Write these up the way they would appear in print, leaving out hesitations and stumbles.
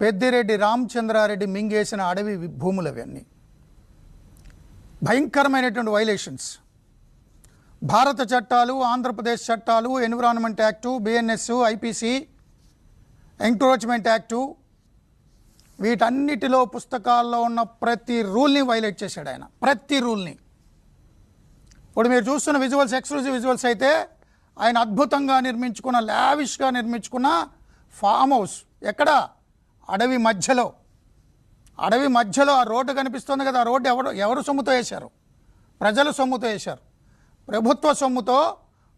పెద్దిరెడ్డి రామచంద్రారెడ్డి మింగేసిన అడవి భూములు అవన్నీ భయంకరమైనటువంటి వైలేషన్స్. భారత చట్టాలు, ఆంధ్రప్రదేశ్ చట్టాలు, environment act, BNS, IPC, encroachment act, వీటన్నిటిలో పుస్తకాల్లో ఉన్న ప్రతి రూల్ని వైలేట్ చేశాడు ఆయన. ప్రతి రూల్ని. ఇప్పుడు మీరు చూస్తున్న విజువల్స్, ఎక్స్క్లూజివ్ విజువల్స్ అయితే ఆయన అద్భుతంగా నిర్మించుకున్న, లావిష్గా నిర్మించుకున్న ఫామ్ హౌస్ ఎక్కడ? అడవి మధ్యలో. అడవి మధ్యలో ఆ రోడ్డు కనిపిస్తుంది కదా, ఆ రోడ్డు ఎవరు సొమ్ముతో వేశారు? ప్రజలు సొమ్ముతో వేశారు. ప్రభుత్వ సొమ్ముతో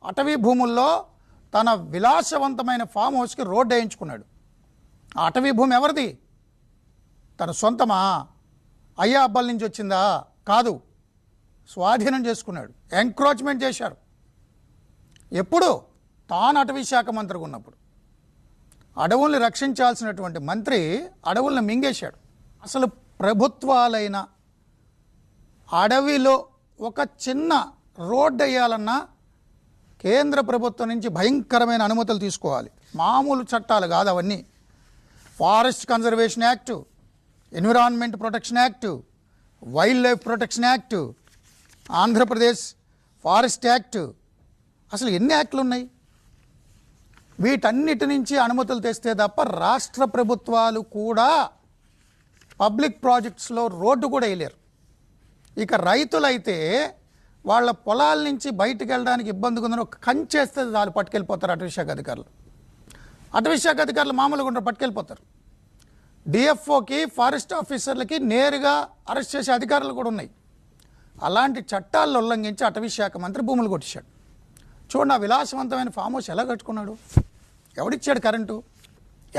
అటవీ భూముల్లో తన విలాసవంతమైన ఫామ్ హౌస్కి రోడ్డు వేయించుకున్నాడు. ఆ అటవీ భూమి ఎవరిది? తన సొంతమా? అయ్యా అబ్బాల నుంచి వచ్చిందా? కాదు, స్వాధీనం చేసుకున్నాడు. ఎంక్రోచ్మెంట్ చేశారు. ఎప్పుడు? తాను అటవీ శాఖ మంత్రిగా ఉన్నప్పుడు. అడవుల్ని రక్షించాల్సినటువంటి మంత్రి అడవుల్ని మింగేశాడు. అసలు ప్రభుత్వాలైన అడవిలో ఒక చిన్న రోడ్డు వేయాలన్నా కేంద్ర ప్రభుత్వం నుంచి భయంకరమైన అనుమతులు తీసుకోవాలి. మామూలు చట్టాలు కాదు అవన్నీ. Forest conservation act, environment protection act, wild life protection act, Andhra Pradesh forest act, అసలు ఎన్ని యాక్టులు ఉన్నాయి? వీటన్నిటి నుంచి అనుమతులు తెస్తే తప్ప రాష్ట్ర ప్రభుత్వాలు కూడా పబ్లిక్ ప్రాజెక్ట్స్లో రోడ్డు కూడా వేయలేరు. ఇక రైతులైతే వాళ్ళ పొలాల నుంచి బయటకు వెళ్ళడానికి ఇబ్బందిగా ఉందని ఒక కంచేస్తే వాళ్ళు పట్టుకెళ్ళిపోతారు అటవీశాఖ అధికారులు. అటవీశాఖ అధికారులు మామూలుగా ఉండరు, పట్టుకెళ్ళిపోతారు. డిఎఫ్ఓకి, ఫారెస్ట్ ఆఫీసర్లకి నేరుగా అరెస్ట్ చేసే అధికారులు కూడా ఉన్నాయి. అలాంటి చట్టాలను ఉల్లంఘించి అటవీశాఖ మంత్రి భూములు కొట్టించాడు. చూడండి, ఆ విలాసవంతమైన ఫామ్ హౌస్ ఎలా కట్టుకున్నాడు? ఎవడిచ్చాడు కరెంటు?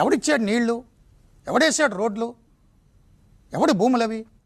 ఎవడిచ్చాడు నీళ్లు? ఎవడేసాడు రోడ్లు? ఎవడి భూములు అవి?